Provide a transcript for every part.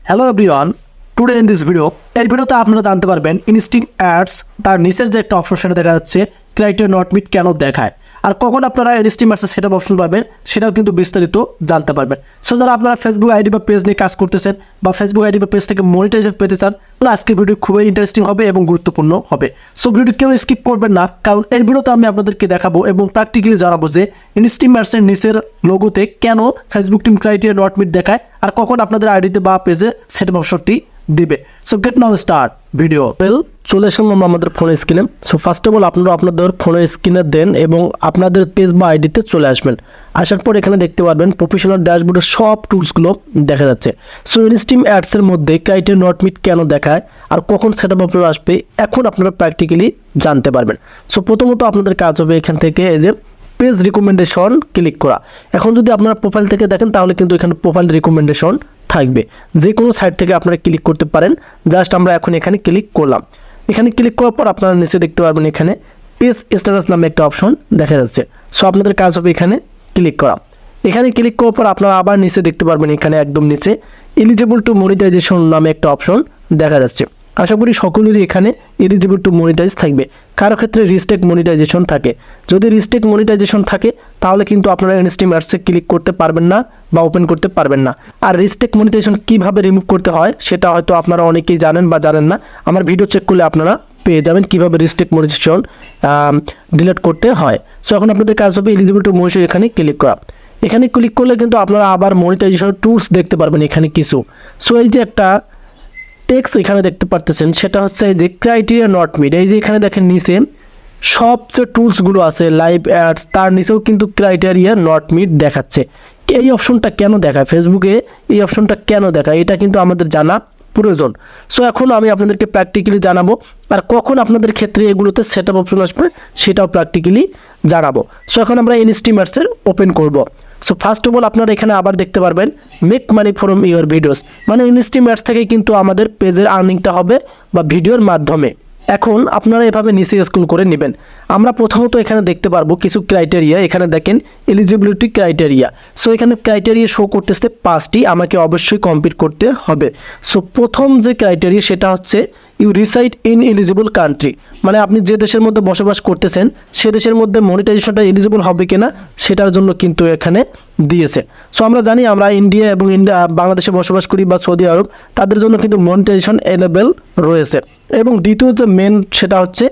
Hello everyone, today in this video এই ভিডিওতে আপনারা জানতে পারবেন ইনস্টিং অ্যাডস তার নিচের যে একটা অপশন সেটা দেখা যাচ্ছে ক্রাইটেরিয়া নট মিট কেন দেখায় আর কখন আপনারা ইনস্টিং অ্যাডসের সেটআপ অপশন পাবেন সেটাও কিন্তু বিস্তারিত জানতে পারবেন। সো যারা আপনারা ফেসবুক আইডি বা পেজ নিয়ে কাজ করতেছেন বা ফেসবুক আইডি বা পেজ থেকে মনিটাইজেশন পেতে চান তাহলে আজকের ভিডিও খুবই ইন্টারেস্টিং হবে এবং গুরুত্বপূর্ণ হবে। সো ভিডিও কেউ স্কিপ করবেন না, কারণ এই ভিডিওতে আমি আপনাদেরকে দেখাবো এবং প্র্যাকটিক্যালি জানাবো যে ইনস্টিং অ্যাডসের নিচের লোগোতে কেন Facebook team criteria not met দেখায় আর কখন আপনাদের আইডিতে বা পেজে সেটআপ অপশনটি দিবে। সো গেট নাও স্টার্ট ভিডিও। চলে আসলাম আমাদের ফোনের স্ক্রিনে। সো ফার্স্ট অফ অল আপনারা আপনাদের ফোনের স্ক্রিনে দেন এবং আপনাদের পেজ বা আইডিতে চলে আসবেন। আসার পর এখানে দেখতে পারবেন প্রফেশনাল ড্যাশবোর্ডের সব টুলসগুলো দেখা যাচ্ছে। সো ইনস্টিং অ্যাডসের মধ্যে ক্রাইটেরিয়া নট মিট কেন দেখায় আর কখন সেটআপ অপশন আসবে এখন আপনারা প্র্যাকটিক্যালি জানতে পারবেন। সো প্রথমত আপনাদের কাজ হবে এখান থেকে এই যে পেজ রিকমেন্ডেশন ক্লিক করা। এখন যদি আপনারা প্রোফাইল থেকে দেখেন তাহলে কিন্তু এখানে প্রোফাইল রিকমেন্ডেশন থাকবে, যে কোনো সাইট থেকে আপনারা ক্লিক করতে পারেন। জাস্ট আমরা এখন এখানে ক্লিক করলাম। এখানে ক্লিক করার পর আপনারা নিচে দেখতে পারবেন এখানে পেজ স্ট্যাটাস নামে একটা অপশন দেখা যাচ্ছে। সো আপনাদের কাজ হবে এখানে ক্লিক করা। এখানে ক্লিক করার পর আপনারা আবার নিচে দেখতে পারবেন এখানে একদম নিচে এলিজিবল টু মনিটাইজেশন নামে একটা অপশন দেখা যাচ্ছে। আশা করি সকলেরই এখানে এলিজিবল টু মনিটাইজ থাকবে। কারো ক্ষেত্রে রিস্ট্রিক্ট মনিটাইজেশন থাকে। যদি রিস্ট্রিক্ট মনিটাইজেশন থাকে তাহলে কিন্তু আপনারা ইনস্টিং অ্যাডসে ক্লিক করতে পারবেন না বা ওপেন করতে পারবেন না। আর রিস্ট্রিক্ট মনিটাইজেশন কীভাবে রিমুভ করতে হয় সেটা হয়তো আপনারা অনেকেই জানেন বা জানেন না। আমার ভিডিও চেক করলে আপনারা পেয়ে যাবেন কীভাবে রিস্ট্রিক্ট মনিটাইজেশন ডিলিট করতে হয়। সো এখন আপনাদের কাজ হবে এলিজিবল টু মনিটাইজেশন এখানে ক্লিক করা। এখানে ক্লিক করলে কিন্তু আপনারা আবার মনিটাইজেশন টুলস দেখতে পারবেন এখানে কিছু। সো এই যে একটা টেক্সট এখানে দেখতে পারতেছেন সেটা হচ্ছে যে ক্রাইটেরিয়া নট মিট। এই যে এখানে দেখেন নিচে সবচেয়ে টুলসগুলো আছে লাইভ অ্যাডস, তার নিচেও কিন্তু ক্রাইটেরিয়া নট মিট দেখাচ্ছে। এই অপশনটা কেন দেখায় ফেসবুকে, এই অপশনটা কেন দেখায় এটা কিন্তু আমাদের জানা প্রয়োজন। সো এখন আমি আপনাদেরকে প্র্যাকটিক্যালি জানাবো আর কখন আপনাদের ক্ষেত্রে এগুলোতে সেটআপ অপশন আসবে সেটাও প্র্যাকটিক্যালি জানাবো। সো এখন আমরা ইনস্টিং অ্যাডসের ওপেন করব। সো ফার্স্ট অফ অল আপনারা এখানে আবার দেখতে পারবেন make money from your videos, মানে ইনস্টিং অ্যাডস থেকে কিন্তু আমাদের পেজের আর্নিংটা হবে বা ভিডিওর মাধ্যমে। এখন আপনারা এভাবে নিচে স্ক্রল করে নেবেন। আমরা প্রথমত এখানে দেখতে পারবো কিছু ক্রাইটেরিয়া। এখানে দেখেন এলিজিবিলিটি ক্রাইটেরিয়া। সো এখানে ক্রাইটেরিয়া শো করতেছে 5টি, আমাকে অবশ্যই কমপ্লিট করতে হবে। সো প্রথম যে ক্রাইটেরিয়া সেটা হচ্ছে you reside in eligible country, মানে আপনি যে দেশের মধ্যে বসবাস করতেছেন সে দেশের মধ্যে মনিটাইজেশনটা এলিজিবল হবে কিনা সেটার জন্য কিন্তু এখানে দিয়েছে। সো আমরা জানি আমরা ইন্ডিয়া এবং বাংলাদেশে বসবাস করি বা সৌদি আরব, তাদের জন্য কিন্তু মনিটাইজেশন এনেবল রয়েছে। এবং দ্বিতীয় যে মেন সেটা হচ্ছে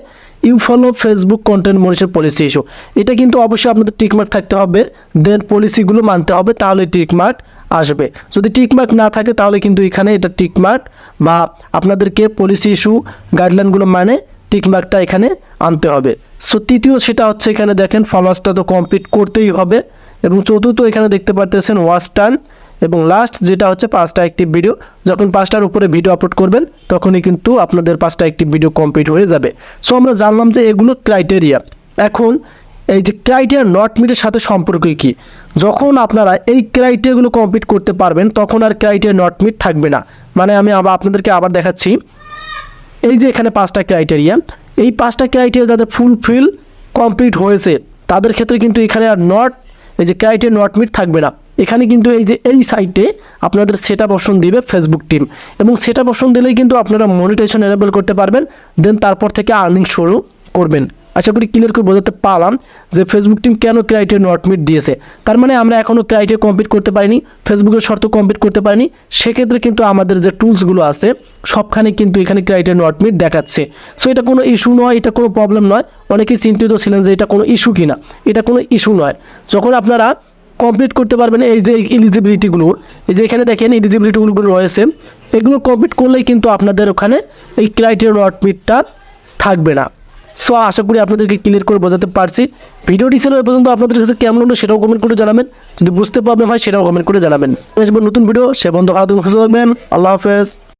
you follow Facebook content monitor policy issue. এটা কিন্তু অবশ্যই আপনাদের টিকমার্ক থাকতে হবে, দেন পলিসিগুলো মানতে হবে, তাহলে টিকমার্ক আসবে। যদি টিকমার্ক না থাকে তাহলে কিন্তু এখানে এটা টিকমার্ক বা আপনাদেরকে পলিসি ইস্যু গাইডলাইনগুলো মানে টিকমার্কটা এখানে আনতে হবে। সো তৃতীয় সেটা হচ্ছে এখানে দেখেন ফলোয়ার্সটা তো কমপ্লিট করতেই হবে। এবং চতুর্থ এখানে দেখতে পারতেছেন ওয়াচ টাইম। এবং লাস্ট যেটা হচ্ছে 5টা অ্যাক্টিভ ভিডিও, যখন 5টার উপরে ভিডিও আপলোড করবেন তখনই কিন্তু আপনাদের 5টা অ্যাক্টিভ ভিডিও কমপ্লিট হয়ে যাবে। সো আমরা জানলাম যে এগুলো ক্রাইটেরিয়া। এখন এই যে ক্রাইটেরিয়া নট মিটের সাথে সম্পর্ক কী, যখন আপনারা এই ক্রাইটেরিয়াগুলো কমপ্লিট করতে পারবেন তখন আর ক্রাইটেরিয়া নট মিট থাকবে না। মানে আমি আপনাদেরকে আবার দেখাচ্ছি। এই যে এখানে 5টা ক্রাইটেরিয়া, এই 5টা ক্রাইটেরিয়া যাদের ফুলফিল কমপ্লিট হয়েছে তাদের ক্ষেত্রে কিন্তু এখানে আর এই যে ক্রাইটেরিয়া নট মিট থাকবে না। এখানে কিন্তু এই যে এই সাইটে আপনাদের সেটআপ অপশন দিবে ফেসবুক টিম, এবং সেটআপ অপশন দিলেই কিন্তু আপনারা মনিটাইজেশন এনেবল করতে পারবেন, দেন তারপর থেকে আর্নিং শুরু করবেন। আশা করি ক্লিয়ার করে বোঝাতে পারলাম যে ফেসবুক টিম কেন ক্রাইটেরিয়া নট মিট দিয়েছে। তার মানে আমরা এখনও ক্রাইটেরিয়া কমপ্লিট করতে পারিনি, ফেসবুকের শর্ত কমপ্লিট করতে পারিনি, সেক্ষেত্রে কিন্তু আমাদের যে টুলসগুলো আছে সবখানে কিন্তু এখানে ক্রাইটেরিয়া নট মিট দেখাচ্ছে। সো এটা কোনো ইস্যু নয়, এটা কোনো প্রবলেম নয়। অনেকেই চিন্তিত ছিলেন যে এটা কোনো ইস্যু কিনা, এটা কোনো ইস্যু নয়। যখন আপনারা কমপ্লিট করতে পারবেন এই যে এলিজিবিলিটিগুলো, এই যে এখানে দেখেন এলিজিবিলিটিগুলো রয়েছে, এগুলো কমপ্লিট করলেই কিন্তু আপনাদের ওখানে এই ক্রাইটেরিয়া নট মিটটা থাকবে না। সো আশা করি আপনাদেরকে ক্লিয়ার করে বোঝাতে পারছি। ভিডিওটি ছিল এ পর্যন্ত, আপনাদের কাছে কেমন হলো সেটাও কমেন্ট করে জানাবেন। যদি বুঝতে প্রবলেম হয় সেটাও কমেন্ট করে জানাবেন। নতুন ভিডিও সে বন্ধু ভালো থাকবেন। আল্লাহ হাফেজ।